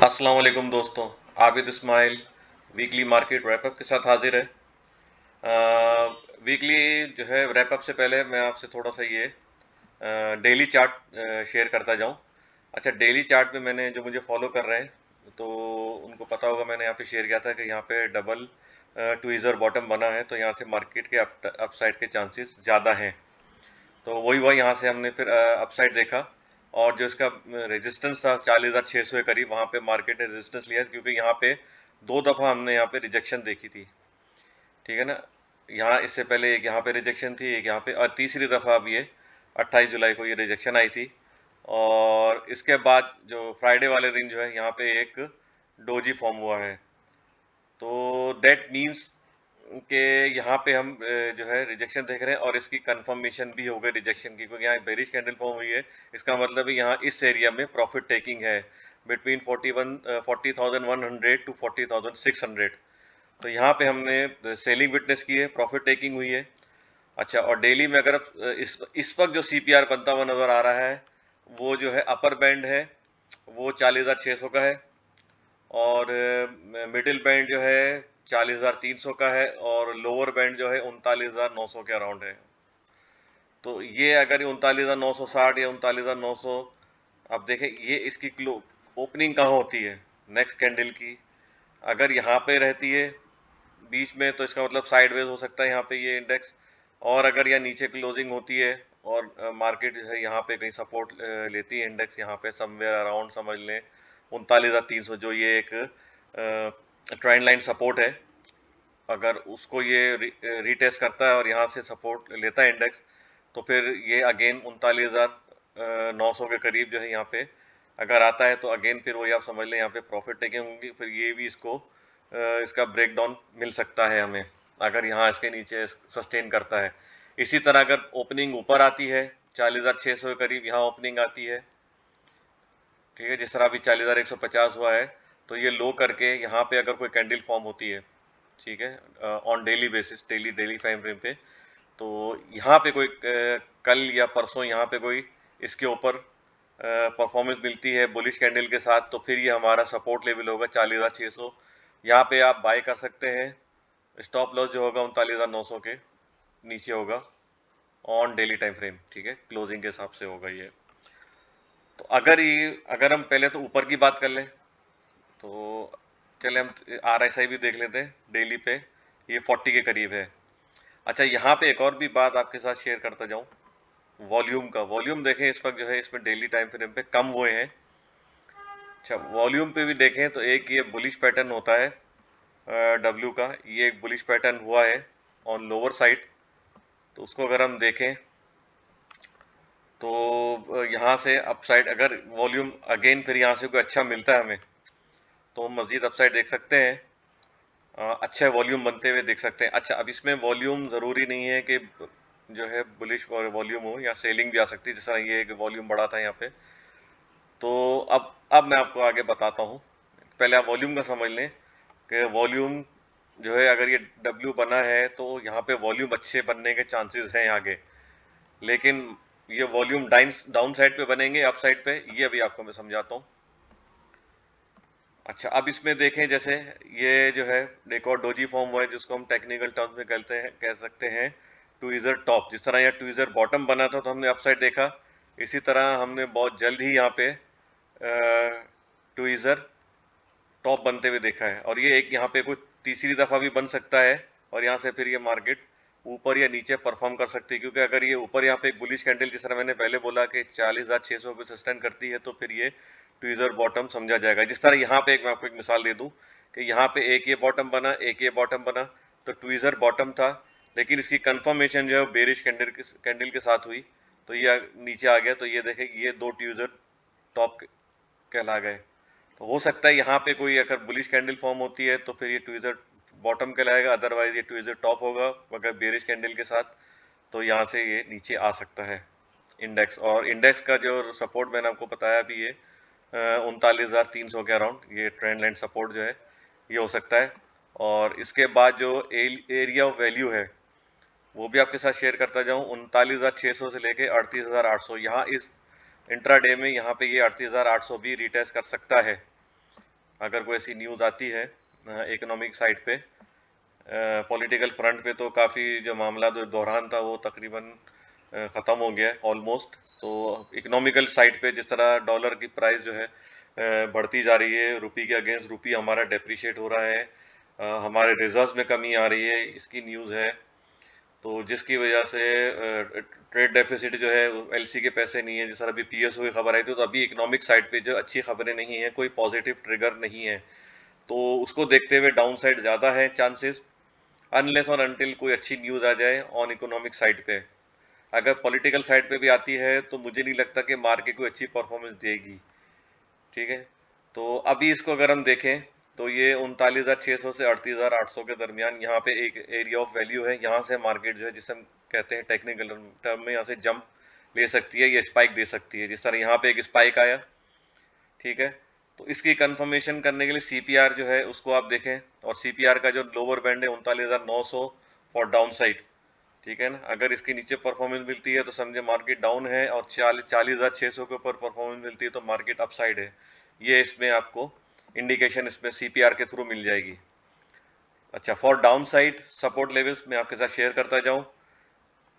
अस्सलाम वालेकुम दोस्तों। Abid Ismail weekly market wrap up के साथ हाजिर है। वीकली जो है रैपअप से पहले मैं आपसे थोड़ा सा ये डेली चार्ट शेयर करता जाऊं। अच्छा, डेली चार्ट में मैंने जो मुझे फॉलो कर रहे हैं तो उनको पता होगा, मैंने यहाँ पे शेयर किया था कि यहाँ पे डबल ट्वीज़र बॉटम बना है, तो यहाँ से मार्केट के अपसाइड के चांसेस ज़्यादा हैं। तो वही हुआ, यहाँ से हमने फिर अपसाइड देखा, और जो इसका रेजिस्टेंस था 40,600 के करीब, वहाँ पे मार्केट ने रेजिस्टेंस लिया, क्योंकि यहाँ पे दो दफ़ा हमने यहाँ पे रिजेक्शन देखी थी। ठीक है ना। यहाँ इससे पहले एक यहाँ पे रिजेक्शन थी, एक यहाँ पे, और तीसरी दफ़ा अब ये 28 जुलाई को ये रिजेक्शन आई थी। और इसके बाद जो फ्राइडे वाले दिन जो है यहाँ पे एक डोजी फॉर्म हुआ है। तो दैट मीन्स कि यहाँ पे हम जो है रिजेक्शन देख रहे हैं, और इसकी कंफर्मेशन भी हो गई रिजेक्शन की, क्योंकि यहाँ बेरिश कैंडल फॉर्म हुई है। इसका मतलब है यहाँ इस एरिया में प्रॉफिट टेकिंग है, बिटवीन 40,100 टू 40,600। तो यहाँ पे हमने सेलिंग विटनेस की है, प्रॉफिट टेकिंग हुई है। अच्छा, और डेली में अगर इस वक्त जो सीपीआर बनता हुआ नजर आ रहा है, वो जो है अपर बैंड है, वो 40,600 का है, और मिडिल बैंड जो है 40,300 का है, और लोअर बैंड जो है 39,900 के अराउंड है। तो ये अगर 39,960 या 39,900, अब देखें ये इसकी ओपनिंग कहाँ होती है नेक्स्ट कैंडल की। अगर यहाँ पे रहती है बीच में, तो इसका मतलब साइडवेज हो सकता है यहाँ पे ये इंडेक्स। और अगर यहाँ नीचे क्लोजिंग होती है और मार्केट जो है यहाँ पे कहीं सपोर्ट लेती है, इंडेक्स यहाँ पे समवेयर अराउंड समझ लें 39,300, जो ये एक ट्रेंड लाइन सपोर्ट है, अगर उसको ये रीटेस्ट करता है और यहाँ से सपोर्ट लेता है इंडेक्स, तो फिर ये अगेन 39,900 के करीब जो है यहाँ पे अगर आता है, तो अगेन फिर वही आप समझ लें यहाँ पे प्रॉफिट टेकिंग होंगी। फिर ये भी इसको इसका ब्रेकडाउन मिल सकता है हमें, अगर यहाँ इसके नीचे सस्टेन करता है। इसी तरह अगर ओपनिंग ऊपर आती है 40,600 के करीब, यहाँ ओपनिंग आती है, ठीक है, जिस तरह अभी 40,150 हुआ है, तो ये लो करके यहाँ पे अगर कोई कैंडल फॉर्म होती है, ठीक है, on daily basis, daily daily time frame पे, तो यहाँ पे कोई कल या परसों यहाँ पे कोई इसके ऊपर परफॉर्मेंस मिलती है बुलिश कैंडल के साथ, तो फिर ये हमारा सपोर्ट लेवल होगा 40,600। यहाँ पे आप बाय कर सकते हैं। स्टॉप लॉस जो होगा 39,900 के नीचे होगा, ऑन डेली टाइम फ्रेम, ठीक है, क्लोजिंग के हिसाब से होगा ये। तो अगर हम पहले तो ऊपर की बात कर लें, तो चले हम RSI भी देख लेते हैं डेली पे, ये 40 के करीब है। अच्छा, यहाँ पे एक और भी बात आपके साथ शेयर करता जाऊँ, वॉल्यूम का। वॉल्यूम देखें इस वक्त जो है इसमें डेली टाइम फ्रेम पे कम हुए हैं। अच्छा, वॉल्यूम पे भी देखें तो एक ये बुलिश पैटर्न होता है डब्ल्यू का, ये एक बुलिश पैटर्न हुआ है ऑन लोअर साइड। तो उसको अगर हम देखें तो यहाँ से अपसाइड अगर वॉल्यूम अगेन फिर यहाँ से कोई अच्छा मिलता है हमें, तो हम मजीद अपसाइड देख सकते हैं, अच्छे वॉल्यूम बनते हुए देख सकते हैं। अच्छा, अब इसमें वॉल्यूम ज़रूरी नहीं है कि जो है बुलिश वॉल्यूम हो, या सेलिंग भी आ सकती है, जिस तरह ये वॉल्यूम बढ़ा था यहाँ पे। तो अब मैं आपको आगे बताता हूँ। पहले आप वॉल्यूम का समझ लें कि वॉल्यूम जो है अगर ये डब्ल्यू बना है, तो यहाँ पे वॉल्यूम अच्छे बनने के चांसेस हैं आगे, लेकिन ये वॉल्यूम डाउन साइड पे बनेंगे अप साइड पे, ये अभी आपको मैं समझाता हूँ। अच्छा, अब इसमें देखें, जैसे ये जो है एक और डोजी फॉर्म हुआ है, जिसको हम टेक्निकल टर्म्स में कह सकते हैं ट्वीजर टॉप। जिस तरह यह ट्वीजर बॉटम बना था तो हमने अपसाइड देखा, इसी तरह हमने बहुत जल्द ही यहाँ पे ट्वीजर टॉप बनते हुए देखा है, और ये एक यहाँ पे कुछ तीसरी दफा भी बन सकता है, और यहाँ से फिर ये मार्केट ऊपर या नीचे परफॉर्म कर सकती है। क्योंकि अगर ये ऊपर यहाँ पे एक बुलिश कैंडल, जिस तरह मैंने पहले बोला कि 40,600 पे सस्टेन करती है, तो फिर ये ट्वीजर बॉटम समझा जाएगा। जिस तरह यहाँ पे मैं आपको एक मिसाल दे दूं कि यहाँ पे एक ये बॉटम बना, एक ये बॉटम बना, तो ट्वीजर बॉटम था, लेकिन इसकी कंफर्मेशन जो है बेरिश कैंडल के साथ हुई, तो ये नीचे आ गया। तो ये देखें, ये दो ट्वीजर टॉप कहला गए। तो हो सकता है यहाँ पे कोई अगर बुलिश कैंडल फॉर्म होती है, तो फिर ये ट्वीजर बॉटम कहलाएगा, अदरवाइज ये ट्वीजर टॉप होगा अगर बेरिश कैंडल के साथ, तो यहाँ से ये नीचे आ सकता है इंडेक्स। और इंडेक्स का जो सपोर्ट मैंने आपको बताया अभी, ये 39,300 के अराउंड ये ट्रेंड लाइन सपोर्ट जो है ये हो सकता है। और इसके बाद जो एरिया ऑफ वैल्यू है, वो भी आपके साथ शेयर करता जाऊँ। 39,600 से लेके 38,800, यहाँ इस इंट्राडे में यहाँ पे ये 38,800 भी रिटेस्ट कर सकता है। अगर कोई ऐसी न्यूज़ आती है इकोनॉमिक साइड पे, पॉलिटिकल फ्रंट पे, तो काफ़ी जो मामला जो बहरान था वो तकरीबन ख़त्म हो गया है ऑलमोस्ट। तो इकोनॉमिकल साइड पे जिस तरह डॉलर की प्राइस जो है बढ़ती जा रही है, रुपी के अगेंस्ट रुपी हमारा डेप्रिशिएट हो रहा है, हमारे रिजर्व्स में कमी आ रही है, इसकी न्यूज़ है। तो जिसकी वजह से ट्रेड डेफिसिट जो है, एलसी के पैसे नहीं है, जिस तरह अभी पीएसओ की खबर आई थी, तो अभी इकोनॉमिक साइड पे जो अच्छी खबरें नहीं है, कोई पॉजिटिव ट्रिगर नहीं है। तो उसको देखते हुए डाउन साइड ज़्यादा है चांसेस, अनलेस और अनटिल कोई अच्छी न्यूज़ आ जाए ऑन इकोनॉमिक साइड पे। अगर पॉलिटिकल साइड पे भी आती है तो मुझे नहीं लगता कि मार्केट कोई अच्छी परफॉर्मेंस देगी। ठीक है, तो अभी इसको अगर हम देखें तो ये 39,600 से 38,800 के दरमियान यहाँ पे एक एरिया ऑफ वैल्यू है। यहाँ से मार्केट जो है, जिसे हम कहते हैं टेक्निकल टर्म में, यहाँ से जंप ले सकती है, ये स्पाइक दे सकती है, जिस तरह यहाँ पे एक स्पाइक आया। ठीक है, तो इसकी कंफर्मेशन करने के लिए सीपीआर जो है उसको आप देखें, और सीपीआर का जो लोअर बैंड है 39,900 फॉर डाउन साइड। ठीक है ना, अगर इसके नीचे परफॉर्मेंस मिलती है तो समझे मार्केट डाउन है, और 40,600 के ऊपर परफॉर्मेंस मिलती है तो मार्केट अपसाइड है। ये इसमें आपको इंडिकेशन इसमें सीपीआर के थ्रू मिल जाएगी। अच्छा, for down side support levels मैं आपके साथ शेयर करता जाऊं।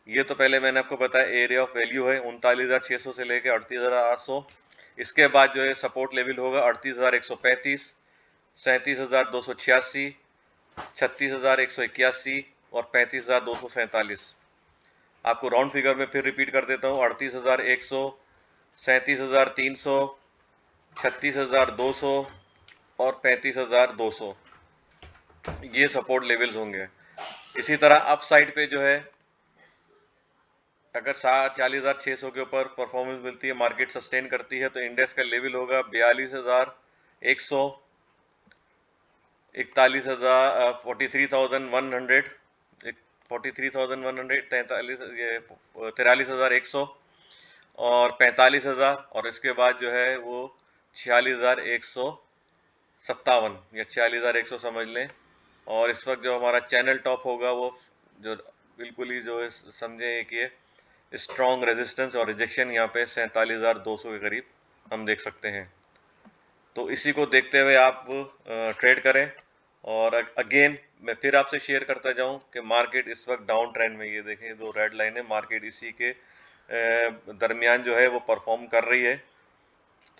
ये तो पहले मैंने आपको बताया एरिया ऑफ वैल्यू है 39,600 से लेकर 38,800। इसके बाद जो है सपोर्ट लेवल होगा 38,135, 37,286, 36,181 और 35,247। आपको राउंड फिगर में फिर रिपीट कर देता हूँ, 38,100, 37,300, 36,200 और 35,200, ये सपोर्ट लेवल्स होंगे। इसी तरह अप साइड पे जो है, अगर 40,600 के ऊपर परफॉर्मेंस मिलती है, मार्केट सस्टेन करती है, तो इंडेक्स का लेवल होगा 42,100, 41,000, 43,100, 43,100, 43,100 और 45,000, और इसके बाद जो है वो 46,157 या 46,100 समझ लें। और इस वक्त जो हमारा चैनल टॉप होगा वो जो बिल्कुल ही जो है समझे कि स्ट्रॉन्ग रेजिस्टेंस और रिजेक्शन यहाँ पे 47,200 के करीब हम देख सकते हैं। तो इसी को देखते हुए आप ट्रेड करें। और अगेन मैं फिर आपसे शेयर करता जाऊं कि मार्केट इस वक्त डाउन ट्रेंड में, ये देखें दो रेड लाइन है, मार्केट इसी के दरमियान जो है वो परफॉर्म कर रही है।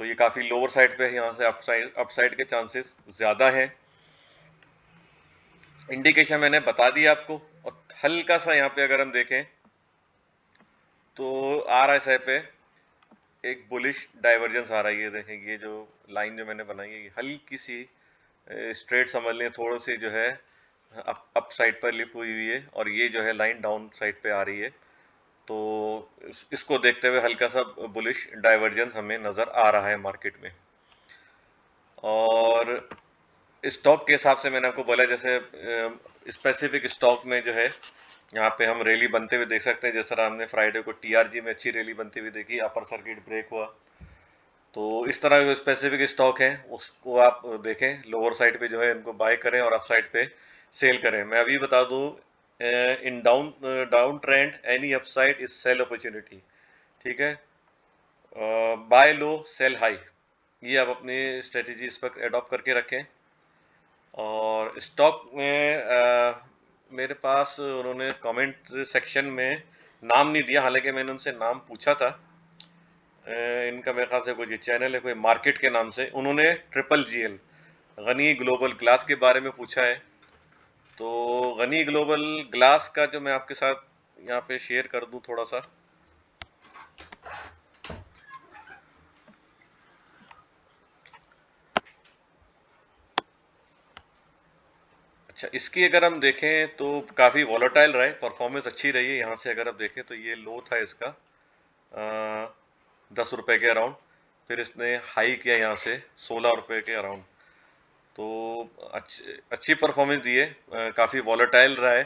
तो ये काफ़ी लोअर साइड पे है, यहाँ से अपसाइड के चांसेस ज़्यादा हैं। इंडिकेशन मैंने बता दिया आपको। और हल्का सा यहाँ पे अगर हम देखें तो RSI पे एक बुलिश डाइवर्जेंस आ रही है। देखें ये जो लाइन जो मैंने बनाई है, ये हल्की सी स्ट्रेट समझ लें, थोड़ी सी जो है अप साइड पर लिफ्ट हुई है, और ये जो है लाइन डाउन साइड पे आ रही है। तो इसको देखते हुए हल्का सा बुलिश डाइवर्जेंस हमें नज़र आ रहा है मार्केट में। और स्टॉक के हिसाब से मैंने आपको बोला, जैसे स्पेसिफिक स्टॉक में जो है यहाँ पे हम रैली बनते हुए देख सकते हैं। जिस तरह हमने फ्राइडे को टीआरजी में अच्छी रैली बनती हुई देखी, अपर सर्किट ब्रेक हुआ। तो इस तरह जो स्पेसिफिक स्टॉक हैं उसको आप देखें, लोअर साइड पे जो है इनको बाय करें और अप साइड पे सेल करें। मैं अभी बता दूं, in down trend any upside is sell opportunity. ठीक है, बाय लो सेल हाई, ये आप अपनी स्ट्रेटेजी इस पर एडॉप्ट करके रखें। और स्टॉक में मेरे पास उन्होंने कमेंट सेक्शन में नाम नहीं दिया, हालांकि मैंने उनसे नाम पूछा था। इनका मेरे ख्याल से कोई चैनल है कोई मार्केट के नाम से, उन्होंने triple GL Ghani global glass के बारे में पूछा है। तो गनी ग्लोबल ग्लास का जो मैं आपके साथ यहाँ पे शेयर कर दूं थोड़ा सा। अच्छा, इसकी अगर हम देखें तो काफ़ी वॉलेटाइल रहा है, परफॉर्मेंस अच्छी रही है। यहाँ से अगर आप देखें तो ये लो था इसका 10 रुपए के अराउंड, फिर इसने हाई किया यहाँ से 16 रुपए के अराउंड। तो अच्छी परफॉर्मेंस दी है, काफ़ी वॉलेटाइल रहा है।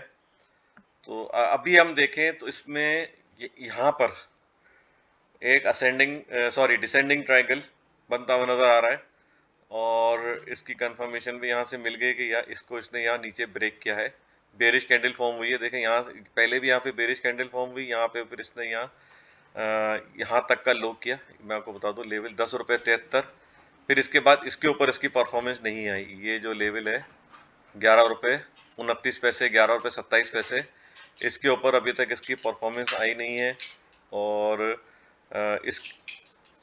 तो अभी हम देखें तो इसमें यहाँ पर एक डिसेंडिंग ट्रायंगल बनता हुआ नज़र आ रहा है, और इसकी कंफर्मेशन भी यहाँ से मिल गई कि या इसको इसने यहाँ नीचे ब्रेक किया है, बेरिश कैंडल फॉर्म हुई है। देखें यहाँ पहले भी यहाँ पे बेरिश कैंडल फॉर्म हुई, यहाँ पे फिर इसने यहाँ तक का लो किया। मैं आपको बता दूं लेवल 10 रुपये 73, फिर इसके बाद इसके ऊपर इसकी परफॉर्मेंस नहीं आई। ये जो लेवल है 11 रुपये 29 पैसे, 11 रुपये 27 पैसे, इसके ऊपर अभी तक इसकी परफॉर्मेंस आई नहीं है। और इस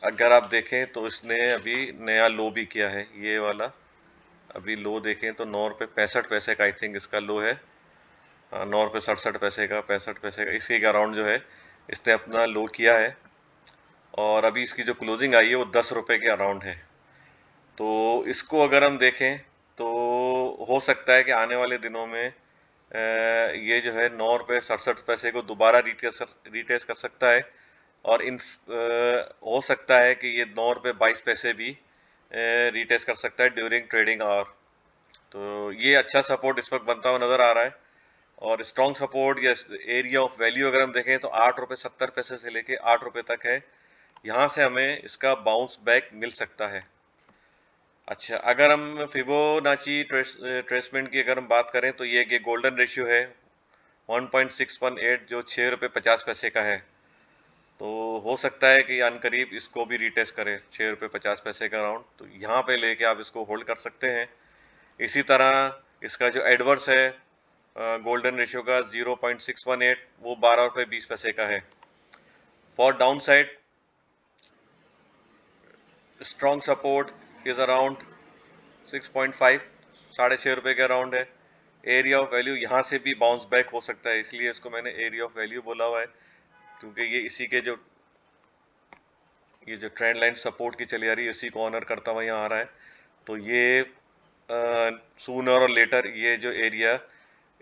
अगर आप देखें तो इसने अभी नया लो भी किया है, ये वाला अभी लो देखें तो 9 रुपये 65 पैसे का आई थिंक इसका लो है। 9 रुपये 67 पैसे का, 65 पैसे का, इसी का अराउंड जो है इसने अपना लो किया है। और अभी इसकी जो क्लोजिंग आई है वो 10 रुपये के अराउंड है। तो इसको अगर हम देखें तो हो सकता है कि आने वाले दिनों में ये जो है 9 रुपये 67 पैसे को दोबारा रीटेस्ट कर सकता है। और हो सकता है कि ये 9 रुपये 22 पैसे भी रीटेस्ट कर सकता है ड्यूरिंग ट्रेडिंग आवर। तो ये अच्छा सपोर्ट इस वक्त बनता हुआ नजर आ रहा है। और स्ट्रॉन्ग सपोर्ट या एरिया ऑफ वैल्यू अगर हम देखें तो 8 रुपये 70 पैसे से लेके 8 रुपये तक है। यहाँ से हमें इसका बाउंस बैक मिल सकता है। अच्छा, अगर हम फिबोनाची ट्रेसमेंट की अगर हम बात करें तो ये गोल्डन रेशियो है 1.618 जो 6 रुपये 50 पैसे का है। तो हो सकता है कि अनकरीब इसको भी रीटेस्ट करे 6 रुपये 50 पैसे का राउंड। तो यहाँ पे लेके आप इसको होल्ड कर सकते हैं। इसी तरह इसका जो एडवर्स है गोल्डन रेशियो का 0.618 वो 12 रुपये 20 पैसे का है। For down side strong support is around 6.5, 6.5 रुपये के अराउंड है। एरिया ऑफ वैल्यू यहाँ से भी बाउंस बैक हो सकता है, इसलिए इसको मैंने एरिया ऑफ वैल्यू बोला हुआ है, क्योंकि ये इसी के जो ट्रेंड लाइन सपोर्ट की चली आ रही है इसी को ऑनर करता हुआ यहाँ आ रहा है। तो ये सूनर और लेटर ये जो एरिया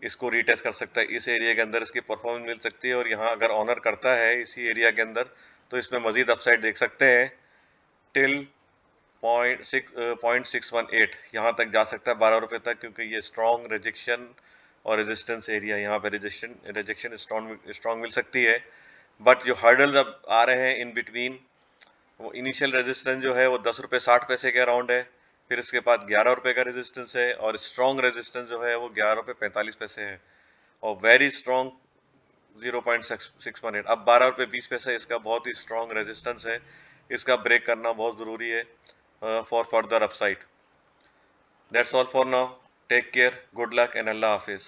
इसको रीटेस्ट कर सकता है। इस एरिया के अंदर इसकी परफॉर्मेंस मिल सकती है और यहाँ अगर ऑनर करता है इसी एरिया के अंदर तो इसमें मजीद अपसाइड देख सकते हैं टिल 0.618 यहाँ तक जा सकता है 12 रुपये तक, क्योंकि ये स्ट्रॉन्ग रिजेक्शन और रेजिस्टेंस एरिया, यहाँ पे रिजेक्शन स्ट्रॉन्ग मिल सकती है। बट जो हर्डल्स अब आ रहे हैं इन बिटवीन, वो इनिशियल रेजिस्टेंस जो है वो 10 रुपये 60 पैसे के अराउंड है। फिर इसके बाद 11 रुपये का रेजिस्टेंस है और स्ट्रॉन्ग रेजिस्टेंस जो है वो 11 रुपये 45 पैसे है। और वेरी स्ट्रॉन्ग 0.618। अब 12 रुपये 20 पैसे इसका बहुत ही स्ट्रॉन्ग रेजिस्टेंस है, इसका ब्रेक करना बहुत ज़रूरी है for further upside. That's all for now. Take care, good luck and अल्लाह हाफिज़।